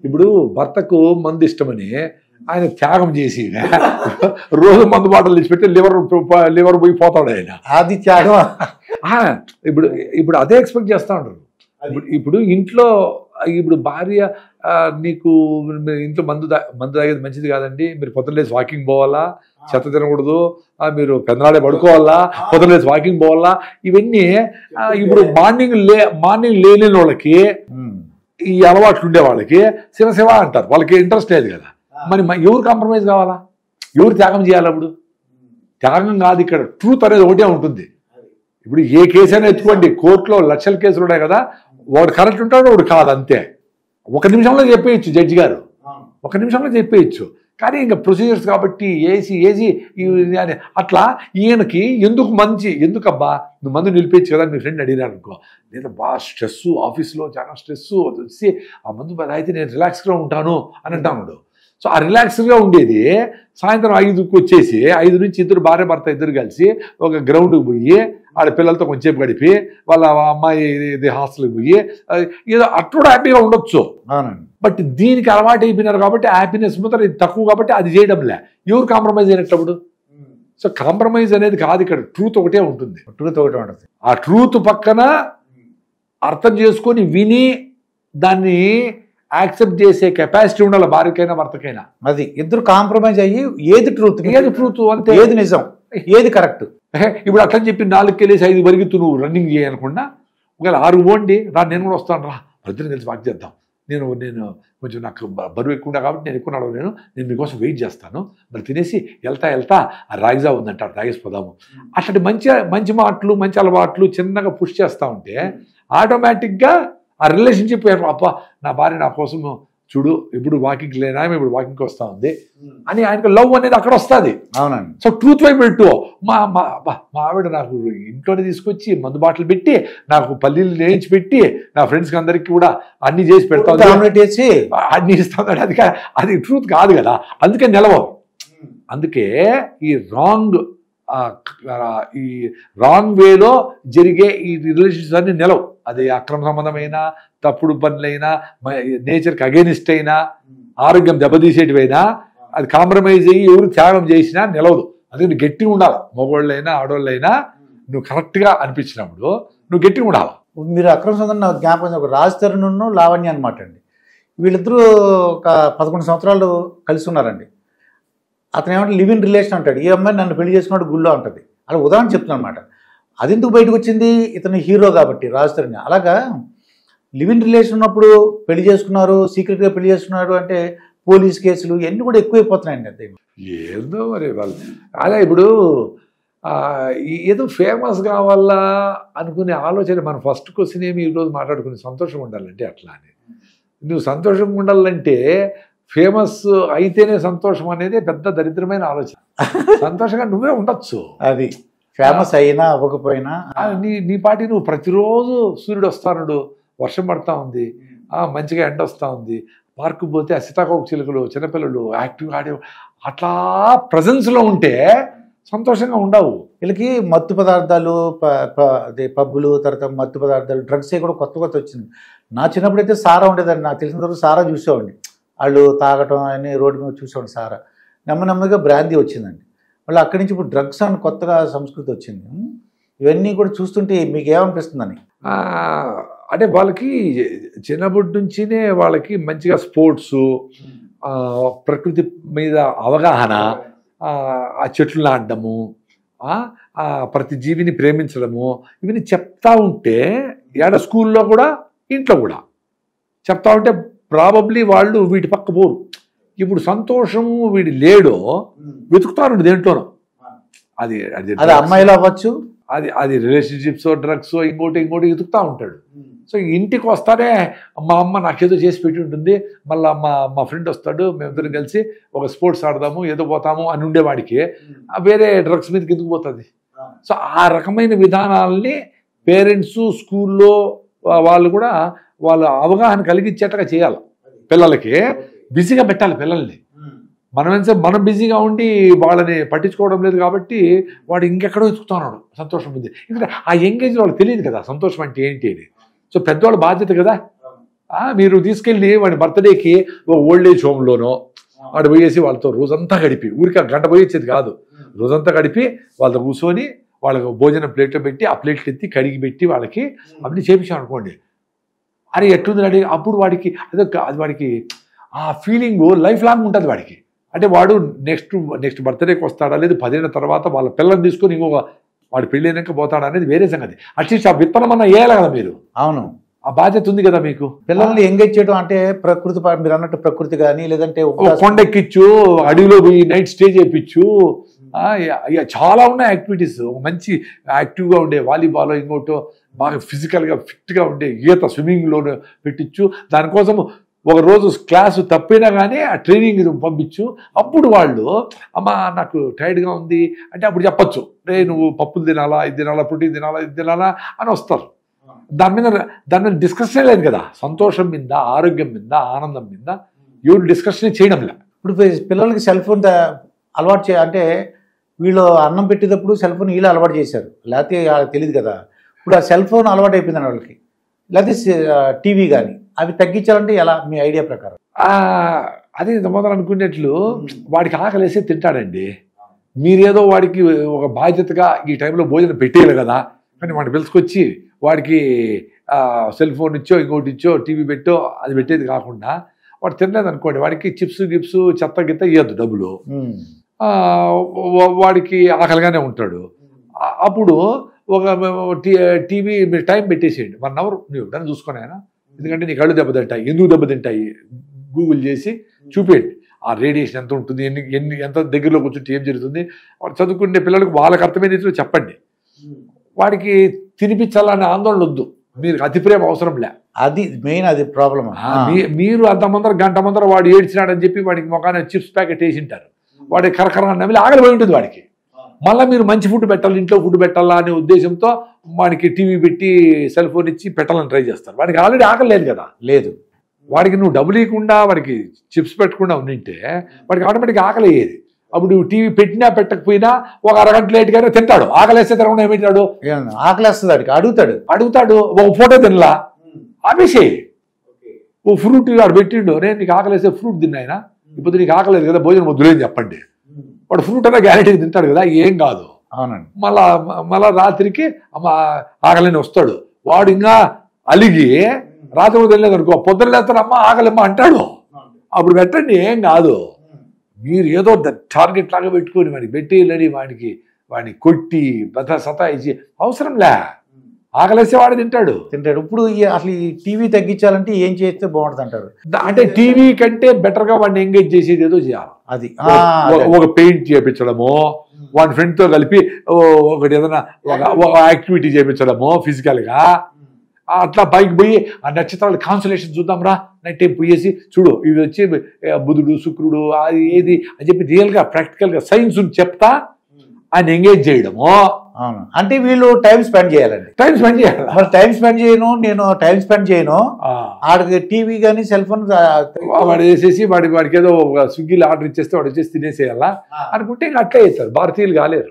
ఇప్పుడు భర్తకు మందు ఇష్టమని ఆయన త్యాగం చేసి రోజు మందు బాటలు తెచ్చిపెట్టి లివర్ పోయి పోతాడు ఆయన. అది త్యాగం. ఇప్పుడు ఇప్పుడు అదే ఎక్స్పెక్ట్ చేస్తూ ఉంటారు. ఇప్పుడు ఇంట్లో ఇప్పుడు భార్య నీకు ఇంట్లో మందు తాగేది మంచిది కాదండి, మీరు పొద్దులేసి వాకింగ్ పోవాలా, చెత్త తినకూడదు, మీరు పెద్దనాడే పడుకోవాలా, పొద్దులేసి వాకింగ్ పోవాలా, ఇవన్నీ ఇప్పుడు మార్నింగ్ లేని వాళ్ళకి ఈ అలవాట్లు ఉండే వాళ్ళకి శివ అంటారు. వాళ్ళకి ఇంట్రెస్ట్ లేదు కదా. మరి ఎవరు కాంప్రమైజ్ కావాలా, ఎవరు త్యాగం చేయాలి? అప్పుడు త్యాగం కాదు, ఇక్కడ ట్రూత్ అనేది ఒకటే ఉంటుంది. ఇప్పుడు ఏ కేసు అయినా ఎత్తుకోండి, కోర్టులో లక్షల కేసులు ఉన్నాయి కదా, వాడు కరెక్ట్ ఉంటాడు, వాడు కాదు, అంతే. ఒక నిమిషంలో చెప్పేయచ్చు జడ్జి గారు, ఒక నిమిషంలో చెప్పేయచ్చు. కానీ ఇంకా ప్రొసీజర్స్ కాబట్టి ఏసీ అట్లా ఈయనకి ఎందుకబ్బా నువ్వు మందు నిలిపేయచ్చు కదా, మీ ఫ్రెండ్ అడిగినాడు అనుకో, లేదా బాగా స్ట్రెస్, ఆఫీస్లో చాలా స్ట్రెస్ వచ్చి ఆ మందు అయితే నేను రిలాక్స్గా ఉంటాను అని అంటాను. సో ఆ రిలాక్స్గా ఉండేది సాయంత్రం 5కి వచ్చేసి 5 నుంచి ఇద్దరు భార్య భర్త ఇద్దరు కలిసి ఒక గ్రౌండ్కి పోయి ఆడ పిల్లలతో కొంచెంసేపు గడిపి వాళ్ళ అమ్మాయి హాస్టల్కి పోయి ఏదో అట్లా హ్యాపీగా ఉండొచ్చు. బట్ దీనికి అలవాటు అయిపోయినారు కాబట్టి హ్యాపీనెస్ మాత్రం ఇది తక్కువ కాబట్టి అది చేయడంలే. ఎవరు కాంప్రమైజ్ అయినప్పుడు? సో కాంప్రమైజ్ అనేది కాదు, ఇక్కడ ట్రూత్ ఒకటే ఉంటుంది. ఆ ట్రూత్ పక్కన అర్థం చేసుకొని విని దాన్ని యాక్సెప్ట్ చేసే కెపాసిటీ ఉండాలి భార్యకైనా భర్తకైనా. అది ఇద్దరు కాంప్రమైజ్ అయ్యి ఏది ట్రూత్ అంతే, ఏది నిజం, ఏది కరెక్ట్. ఇప్పుడు అట్లని చెప్పి 4కి వెళ్ళేసి 5 వరకు నువ్వు రన్నింగ్ చేయనుకుండా ఒకవేళ 6 పోండి నేను కూడా వస్తాను రా, ఇద్దరు కలిసి వాక్ చేద్దాం, నేను కొంచెం నాకు బరువు ఎక్కువ కాబట్టి నేను ఎక్కువ నడవలేను, నేను మీకోసం వెయిట్ చేస్తాను, మరి తినేసి వెళ్తా ఆ రాయిజా ఉందంటారు తాగేసిపోదాము. అట్లాంటి మంచి మాటలు మంచి అలవాట్లు చిన్నగా పుష్ చేస్తూ ఉంటే ఆటోమేటిక్గా ఆ రిలేషన్షిప్ అప్ప నా భార్య నా కోసం చూడు ఇప్పుడు వాకింగ్ లేనా, ఇప్పుడు వాకింగ్కి వస్తూ ఉంది అని ఆయనకు లవ్ అనేది అక్కడ వస్తుంది. అవునండి. సో ట్రూత్ వైపు పెట్టు. మా ఆవిడ నాకు ఇంట్లోనే తీసుకొచ్చి మందు బాటలు పెట్టి నాకు పల్లీలు వేయించి పెట్టి నా ఫ్రెండ్స్కి అందరికీ కూడా అన్ని చేసి పెడతాను, అన్ని ఇస్తాను, అది ట్రూత్ కాదు కదా. అందుకే నిలవవు. అందుకే ఈ రాంగ్ వేలో జరిగే ఈ రిలేషన్షిప్స్ అన్ని నిలవు. అది అక్రమ సంబంధమైనా, తప్పుడు పనులైనా, నేచర్కి అగేనిస్ట్ అయినా, ఆరోగ్యం దెబ్బతీసేటివైనా, అది కాంప్రమైజ్ అయ్యి ఎవరు త్యాగం చేసినా నిలవదు. అందుకని గట్టిగా ఉండాలి. మగవాళ్ళైనా ఆడవాళ్ళైనా నువ్వు కరెక్ట్గా అనిపించినప్పుడు నువ్వు గట్టిగా ఉండాలి. మీరు అక్రమ సంబంధం నాకు జ్ఞాపకం, ఒక రాజ్ తరుణ్ లావణ్య అనమాట అండి. వీళ్ళిద్దరూ ఒక 11 సంవత్సరాలు కలిసి ఉన్నారండి. అతను ఏమంటే లివ్ ఇన్ రిలేషన్ అంటాడు, ఈ అమ్మాయి నన్ను పెళ్లి చేసుకున్నాడు గుళ్ళో ఉంటుంది. అలా ఉదాహరణ చెప్తున్నాను అనమాట. అది ఎందుకు బయటకు వచ్చింది? ఇతను హీరో కాబట్టి రాజ్ తరుణ్. అలాగా లివ్ ఇన్ రిలేషన్ ఉన్నప్పుడు పెళ్లి చేసుకున్నారు, సీక్రెట్గా పెళ్లి చేసుకున్నారు అంటే పోలీస్ కేసులు ఇవన్నీ కూడా ఎక్కువైపోతున్నాయండి. అంతే ఏదో మరి వాళ్ళు అదే ఇప్పుడు ఏదో ఫేమస్ కావాలా అనుకునే ఆలోచన. మన ఫస్ట్ క్వశ్చన్ ఏమి ఈరోజు మాట్లాడుకుని సంతోషంగా ఉండాలంటే అట్లా అని. నువ్వు సంతోషంగా ఉండాలంటే ఫేమస్ అయితేనే సంతోషం అనేది పెద్ద దరిద్రమైన ఆలోచన. సంతోషంగా నువ్వే ఉండొచ్చు. అది ఫేమస్ అయినా అవ్వకపోయినా నీ పాటి నువ్వు ప్రతిరోజు సూర్యుడు వస్తానుడు, వర్షం పడతా ఉంది, మంచిగా ఎండ వస్తూ ఉంది, పార్కు పోతే ఆ సీతాకోక చిలుకలు చిన్నపిల్లలు యాక్టివ్గా ఆడే అట్లా ప్రజెన్స్లో ఉంటే సంతోషంగా ఉండవు. వీళ్ళకి మత్తు పదార్థాలు అదే పబ్బులు, తర్వాత మత్తు పదార్థాలు, డ్రగ్స్ కూడా కొత్త వచ్చింది. నా చిన్నప్పుడు అయితే సారా ఉండేదండి. నాకు తెలిసిన తర్వాత సారా చూసేవాడిని. వాళ్ళు తాగటం అని రోడ్డు మీద చూసేవాడిని సారా. నెమ్మదిగా బ్రాందీ వచ్చిందండి. మళ్ళీ అక్కడి నుంచి ఇప్పుడు డ్రగ్స్ అని కొత్తగా సంస్కృతి వచ్చింది. ఇవన్నీ కూడా చూస్తుంటే మీకు ఏమనిపిస్తుందని? అంటే వాళ్ళకి చిన్నప్పటి నుంచినే వాళ్ళకి మంచిగా స్పోర్ట్స్, ప్రకృతి మీద అవగాహన, ఆ చెట్లు నాటడము, ప్రతి జీవిని ప్రేమించడము, ఇవన్నీ చెప్తా ఉంటే స్కూల్లో కూడా ఇంట్లో కూడా చెప్తా ఉంటే ప్రాబబ్లీ వాళ్ళు వీటి పక్క పోరు. ఇప్పుడు సంతోషము వీడి లేడో వెతుకుతారు దేంట్లోనో. అది అమ్మాయిలు అవ్వచ్చు, అది రిలేషన్షిప్స్, డ్రగ్స్, ఇంకోటి వెతుకుతూ ఉంటాడు. సో ఇంటికి వస్తానే మా అమ్మ నాకేదో చేసి పెట్టి ఉంటుంది, మళ్ళీ మా ఫ్రెండ్ వస్తాడు, మేమిద్దరం కలిసి ఒక స్పోర్ట్స్ ఆడదాము, ఏదో పోతాము అని ఉండేవాడికి వేరే డ్రగ్స్ మీదకి ఎందుకు పోతుంది? సో ఆ రకమైన విధానాలని పేరెంట్స్, స్కూల్లో వాళ్ళు కూడా వాళ్ళు అవగాహన కలిగించేట్టుగా చేయాలి. పిల్లలకి బిజీగా పెట్టాలి పిల్లల్ని. మనం బిజీగా ఉండి వాళ్ళని పట్టించుకోవడం లేదు కాబట్టి వాడు ఇంకెక్కడో వెతుకుతున్నాడు సంతోషం ఉంది. ఎందుకంటే ఆ ఎంగేజ్ వాళ్ళకి తెలియదు కదా సంతోషం అంటే ఏంటి అని. సో పెద్దవాళ్ళ బాధ్యత కదా. మీరు తీసుకెళ్ళి వాడి బర్త్డేకి ఓల్డ్ ఏజ్ హోమ్లోనో వాడు పోయేసి వాళ్ళతో రోజంతా గడిపి ఊరికి గంట పోయేది కాదు, రోజంతా గడిపి వాళ్ళతో కూర్చొని వాళ్ళకి భోజనం ప్లేట్లో పెట్టి ఆ ప్లేట్లు ఎత్తి కడిగి పెట్టి వాళ్ళకి అవన్నీ చేపించాం అనుకోండి. అరే ఎట్లుంది అడిగి అప్పుడు వాడికి అది వాడికి ఆ ఫీలింగ్ లైఫ్ లాంగ్ ఉంటుంది వాడికి. అంటే వాడు నెక్స్ట్ బర్త్డేకి వస్తాడా లేదు 10 ఏళ్ళ తర్వాత వాళ్ళ పిల్లల్ని తీసుకొని ఇంకొక వాడు పెళ్ళైనాక పోతాడా అనేది వేరే సంగతి. అట్లీస్ట్ ఆ విత్తనం అన్న వేయాలి కదా మీరు. అవును, ఆ బాధ్యత ఉంది కదా మీకు. పిల్లల్ని ఎంగేజ్ చేయడం అంటే ప్రకృతి, మీరు అన్నట్టు ప్రకృతి కానీ లేదంటే కొండెక్కిచ్చు, అడవిలో పోయి నైట్ స్టే చేయించు, చాలా ఉన్నాయి యాక్టివిటీస్. మంచి యాక్టివ్గా ఉండే వాలీబాల్, ఇంకోటో బాగా ఫిజికల్గా ఫిట్గా ఉండే ఈత, స్విమ్మింగ్లో పెట్టించు. దానికోసం ఒక రోజు క్లాసు తప్పినా కానీ ఆ ట్రైనింగ్ పంపించు. అప్పుడు వాళ్ళు అమ్మా నాకు టైర్డ్గా ఉంది అంటే అప్పుడు చెప్పచ్చు, రే నువ్వు పప్పులు తినాలా, ఇది తినాలా, ప్రోటీన్ తినాలా, ఇది తినాలా అని వస్తారు. దాని మీద డిస్కషన్ లేదు కదా. సంతోషం మీద, ఆరోగ్యం మీద, ఆనందం మీద ఎవరు డిస్కషన్ చేయడం లేదు. ఇప్పుడు పిల్లలకి సెల్ ఫోన్ అలవాటు అంటే వీళ్ళు అన్నం పెట్టేటప్పుడు సెల్ ఫోన్ వీళ్ళు అలవాటు చేశారు, లేకపోతే వాళ్ళకి తెలియదు కదా. ఇప్పుడు ఆ సెల్ ఫోన్ అలవాటు అయిపోయింది వాళ్ళకి, లేకపోతే టీవీ కానీ. అవి తగ్గించాలంటే ఎలా మీ ఐడియా ప్రకారం? అదే మొదలు అనుకునేట్లు వాడికి ఆకలేసే తింటాడండి. మీరేదో వాడికి ఒక బాధ్యతగా ఈ టైంలో భోజనం పెట్టేయాలి కదా, కానీ వాడిని పిలుచుకొచ్చి వాడికి సెల్ ఫోన్ ఇచ్చో ఇంకోటి ఇచ్చో టీవీ పెట్టో అది పెట్టేది కాకుండా వాడు తినలేదు అనుకోండి, వాడికి చిప్స్ గిప్స్ చెత్త గిత్త ఇవ్వద్దు డబ్బులు, వాడికి ఆకలిగానే ఉంటాడు. అప్పుడు ఒక టీవీ మీరు టైం పెట్టేసేయండి, 1 అవర్ నువ్వు ఎప్పుడైనా చూసుకొని ఆయన, ఎందుకంటే నీ కళ్ళు దెబ్బతింటాయి. ఎందుకు దెబ్బతింటాయి గూగుల్ చేసి చూపేయండి. ఆ రేడియేషన్ ఎంత ఉంటుంది, ఎంత దగ్గరలో కూర్చుంటే ఏం జరుగుతుంది. వాడు చదువుకునే పిల్లలకు వాళ్ళకి అర్థమైన రీతిలో చెప్పండి. వాడికి తినిపించాలనే ఆందోళన వద్దు, మీరు అతి ప్రేమ అవసరం లే. అది మెయిన్, అది ప్రాబ్లం. మీరు అంత ముందర గంట ముందర వాడు ఏడ్చినాడని చెప్పి వాడికి మొఖాన్ని చిప్స్ ప్యాకెట్ వేసింటారు, వాడి కరకర నమిలి ఆగలిపోయి ఉంటుంది వాడికి. మళ్ళీ మీరు మంచి ఫుడ్ పెట్టాలి, ఇంట్లో ఫుడ్ పెట్టాలా అనే ఉద్దేశంతో వాడికి టీవీ పెట్టి సెల్ ఫోన్ ఇచ్చి పెట్టాలని ట్రై చేస్తారు. వాడికి ఆల్రెడీ ఆకలి లేదు కదా. లేదు, వాడికి నువ్వు డబ్బులు ఇవ్వకుండా వాడికి చిప్స్ పెట్టకుండా ఉండింటే వాడికి ఆటోమేటిక్గా ఆకలి అయ్యేది. అప్పుడు టీవీ పెట్టినా పెట్టకపోయినా ఒక అరగంట లేట్గానే తింటాడు. ఆకలేస్తే తినకుండా ఏమిటాడు, ఆకలేస్తుంది, వాడికి అడుగుతాడు. ఒక ఫోటో తినలా ఆపేసేయి, ఓ ఫ్రూట్ వాడు పెట్టిండు, నేను నీకు ఆకలేస్తే ఫ్రూట్ తిన్నాయినా, ఇప్పుడు నీకు ఆకలేదు కదా భోజనం వద్దులేని చెప్పండి. వాడు ఫ్రూట్ అన్నా గ్యారెంటీ తింటాడు కదా, ఏం కాదు. అవునండి. మళ్ళా రాత్రికి ఆకలిని వస్తాడు. వాడు ఇంకా అలిగి రాత్రి తినలేదు అనుకో, పొద్దున లేస్తాడు అమ్మ ఆకలిమ్మ అంటాడు. అప్పుడు పెట్టండి, ఏం కాదు. మీరు ఏదో టార్గెట్ లాగా పెట్టుకొని వాడికి పెట్టేయాలని వాడిని కొట్టి సతాయించి అవసరం లే. ఆకలేస్తే వాడు తింటాడు. ఇప్పుడు అసలు ఈ టీవీ తగ్గించాలంటే ఏం చేస్తే బాగుంటుంది అంటారు? అంటే టీవీ కంటే బెటర్గా వాడిని ఎంగేజ్ చేసేది ఏదో చేయాలి. అది ఒక పెయింట్ చేయించడము, వాడి ఫ్రెండ్తో కలిపి ఒకటి ఏదైనా ఒక యాక్టివిటీ చేయించడము ఫిజికల్గా. అట్లా పైకి పోయి ఆ నక్షత్రాలు కాన్సలేషన్ చూద్దాం రా, నైట్ టైం పోయేసి చూడు ఇవి వచ్చి బుధుడు శుక్రుడు అది ఏది అని చెప్పి రియల్గా ప్రాక్టికల్గా సైన్స్ చెప్తా ఆయన ఎంగేజ్ చేయడము. అవును, అంటే వీళ్ళు టైం స్పెండ్ చేయాలండి. టైం స్పెండ్ చేయాలి. మరి టైం స్పెండ్ చేయను ఆడికి టీవీ కానీ సెల్ ఫోన్ వాడు వేసేసి వాడికి ఏదో స్విగ్గీలో ఆర్డర్ ఇచ్చేస్తే వాడు వచ్చేసి తినేసేయాలా అనుకుంటే ఇంకా అట్లే చేస్తారు. భారతీయులు కాలేరు.